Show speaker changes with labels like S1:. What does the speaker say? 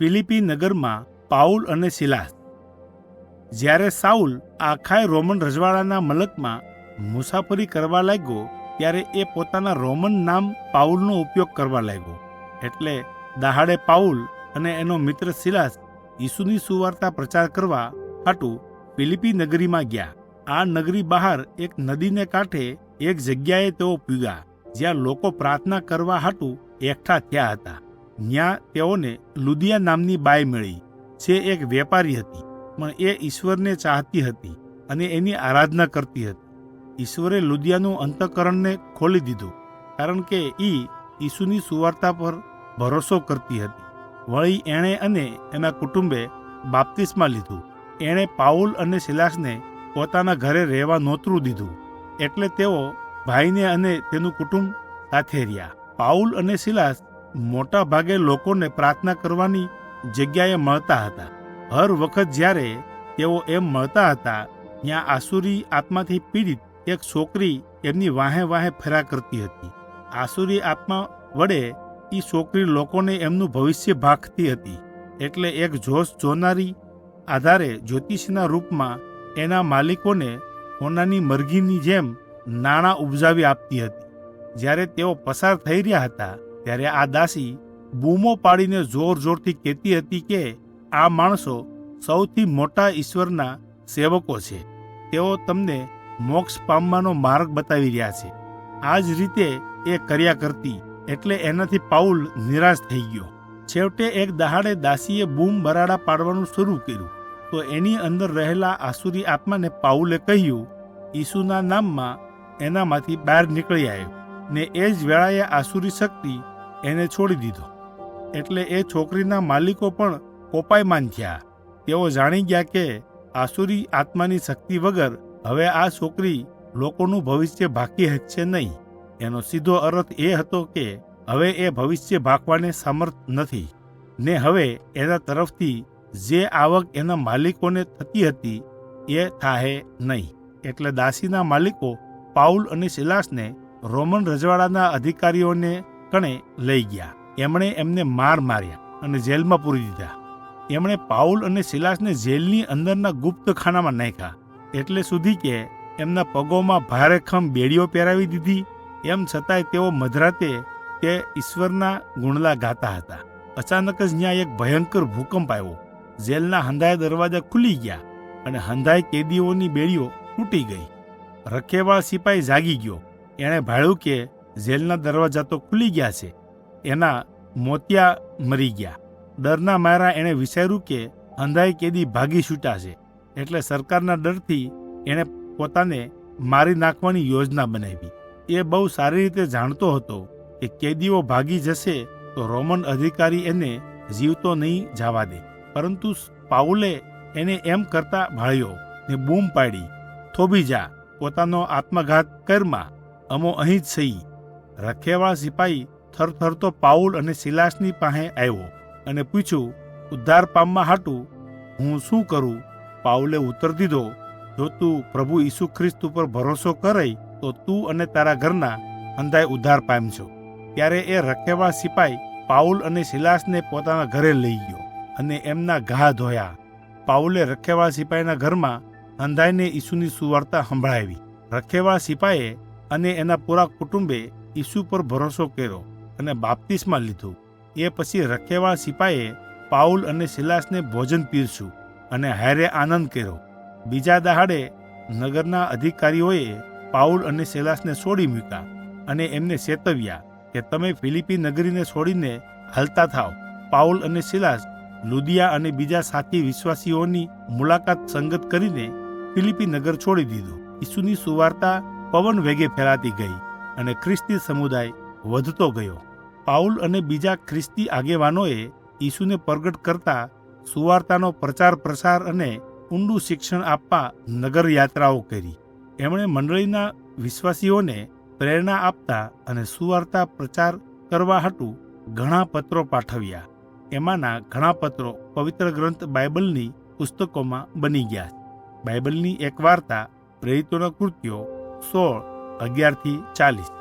S1: ફિલિપી નગરમાં પાઉલ અને સિલાસ. જ્યારે સાઉલ આખાય રોમન રજવાડાના મલકમાં મુસાફરી કરવા લાગ્યો ત્યારે એ પોતાના રોમન નામ પાઉલનો ઉપયોગ કરવા લાગ્યો. એટલે દહાડે પાઉલ અને એનો મિત્ર સિલાસ ઈસુની સુવાર્તા પ્રચાર કરવા હાટુ ફિલિપી નગરીમાં ગયા. આ નગરી બહાર એક નદીને કાંઠે એક જગ્યાએ તેઓ પૂગ્યા જ્યાં લોકો પ્રાર્થના કરવા હાટુ એકઠા થયા હતા. ત્યાં તેઓને લુદિયા નામની બાઈ મળી, જે એક વેપારી હતી, પણ એ ઈશ્વરને ચાહતી હતી અને એની આરાધના કરતી હતી. ઈશ્વરે લુદિયાનું અંતઃકરણને ખોલી દીધું, કારણ કે ઈસુની સુવાર્તા પર ભરોસો કરતી હતી. વળી એણે અને એના કુટુંબે બાપ્તિસ્મા લીધું. એણે પાઉલ અને સિલાસને પોતાના ઘરે રહેવા નોતરું દીધું, એટલે તેઓ ભાઈને અને તેનું કુટુંબ સાથે રહ્યા. પાઉલ અને સિલાસ મોટા ભાગે લોકોને પ્રાર્થના કરવાની જગ્યાએ મળતા હતા. હર વખત જ્યારે તેઓ એમ મળતા હતા, ત્યાં આસુરી આત્માથી પીડિત એક છોકરી એમની વાહે વાહે ફર્યા કરતી હતી. આસુરી આત્મા વડે એ છોકરી લોકોને એમનું ભવિષ્ય ભાંખતી હતી. એટલે એક જોશ જોનારી આધારે જ્યોતિષીના રૂપમાં એના માલિકોને સોનાની મરઘીની જેમ નાણાં ઉપજાવી આપતી હતી. જ્યારે તેઓ પસાર થઈ રહ્યા હતા ત્યારે આ દાસી બૂમો પાડીને જોર જોરથી કહેતી હતી કે આ માણસો સૌથી મોટા ઈશ્વરના સેવકો છે. તેઓ તમને મોક્ષ પામવાનો માર્ગ બતાવી રહ્યા છે. આ જ રીતે એ કર્યા કરતી, એટલે એનાથી પાઉલ નિરાશ થઈ ગયો. છેવટે એક દહાડે દાસીએ બૂમ બરાડા પાડવાનું શરૂ કર્યું તો એની અંદર રહેલા આસુરી આત્માને પાઉલે કહ્યું, ઈસુના નામમાં એનામાંથી બહાર નીકળી આવ્યો. ને એ જ વેળાએ આસુરી શક્તિ એને છોડી દીધો. એટલે એ છોકરીના માલિકો પણ કોપાયમાન થયા. તેઓ જાણી ગયા કે આસુરી આત્માની શક્તિ વગર હવે આ છોકરી લોકોનું ભવિષ્ય ભાંકી શકશે નહીં. એનો સીધો અર્થ એ હતો કે હવે એ ભવિષ્ય ભાંકવાને સમર્થ નથી, ને હવે એના તરફથી જે આવક એના માલિકોને થતી હતી એ થાહે નહીં. એટલે દાસીના માલિકો પાઉલ અને સિલાસને રોમન રજવાડાના અધિકારીઓને કણે લઈ ગયા. એમણે એમને માર્યા અને જેલમાં પૂરી દીધા. એમણે પાઉલ અને સિલાસને જેલની અંદરના ગુપ્ત ખાનામાં નાખ્યા, એટલે સુધી કે એમના પગોમાં ભારેખમ બેડીઓ પહેરાવી દીધી. એમ છતાંય તેઓ મધરાતે તે ઈશ્વરના ગુણલા ગાતા હતા. અચાનક જ ત્યાં એક ભયંકર ભૂકંપ આવ્યો. જેલના હંધાય દરવાજા ખુલી ગયા અને હંધાય કેદીઓની બેડીઓ તૂટી ગઈ. રખેવાળ સિપાઈ જાગી ગયો. એણે ભાળ્યું કે જેલના દરવાજા તો ખુલી ગયા છે, એના મોતિયા મરી ગયા. ડરના મારા એણે વિચાર્યું કે હંધાય કેદી ભાગી છૂટ્યા છે, એટલે સરકારના ડરથી એણે પોતાને મારી નાખવાની યોજના બનાવી. એ બહુ સારી રીતે જાણતો હતો કે કેદીઓ ભાગી જશે તો રોમન અધિકારી એને જીવતો નહીં જવા દે. પરંતુ પાઉલે એને એમ કરતા ભાળ્યો ને બૂમ પાડી, થોભી જા, પોતાનો આત્મઘાત કરમાં, અમો અહીં જ સહી. રખેવાળ સિપાઈ થરથરતો પાઉલ અને સિલાસની પાસે આવ્યો અને પૂછ્યું, ઉદ્ધાર પામવા હાટું હું શું કરું? પાઉલે ઉત્તર દીધો, જો તું પ્રભુ ઈસુ ખ્રિસ્ત ઉપર ભરોસો કરે તો તું અને તારા ઘરના અંધાય ઉદ્ધાર પામશો. ત્યારે એ રખેવાળ સિપાઈ પાઉલ અને સિલાસને પોતાના ઘરે લઈ ગયો અને એમના ઘા ધોયા. પાઉલે રખેવાળ સિપાઈના ઘરમાં અંધાઈને ઈસુની સુવાર્તા સંભળાવી. રખેવાળ સિપાઈએ અને એના પૂરા કુટુંબે ઈસુ પર ભરોસો કર્યો અને બાપ્તિસ્મા લીધું. એ પછી રખેવાળ સિપાઈએ પાઉલ અને સિલાસને ભોજન પીરસ્યું અને હારે આનંદ કર્યો. બીજા દહાડે નગરના અધિકારીઓએ પાઉલ અને સિલાસને છોડી મૂક્યા અને એમને ચેતવ્યા કે તમે ફિલિપી નગરીને છોડીને હાલતા થાવ. પાઉલ અને સિલાસ લુદિયા અને બીજા સાથી વિશ્વાસીઓની મુલાકાત સંગત કરીને ફિલિપી નગર છોડી દીધું. ઈસુની સુવાર્તા પવન વેગે ફેલાતી ગઈ અને ખ્રિસ્તી સમુદાય વધતો ગયો. પાઉલ અને બીજા ખ્રિસ્તી આગેવાનોએ ઈસુને પ્રગટ કરતા સુવાર્તાનો પ્રચાર પ્રસાર અને ઊંડું શિક્ષણ આપવા નગર યાત્રાઓ કરી. એમણે મંડળીના વિશ્વાસીઓને પ્રેરણા આપતા અને સુવાર્તા પ્રચાર કરવા હાટુ ઘણા પત્રો પાઠવ્યા. એમાંના ઘણા પત્રો પવિત્ર ગ્રંથ બાઇબલની પુસ્તકોમાં બની ગયા. બાઇબલની એક વાર્તા પ્રેરિતોના કૃત્યો 16:11-40.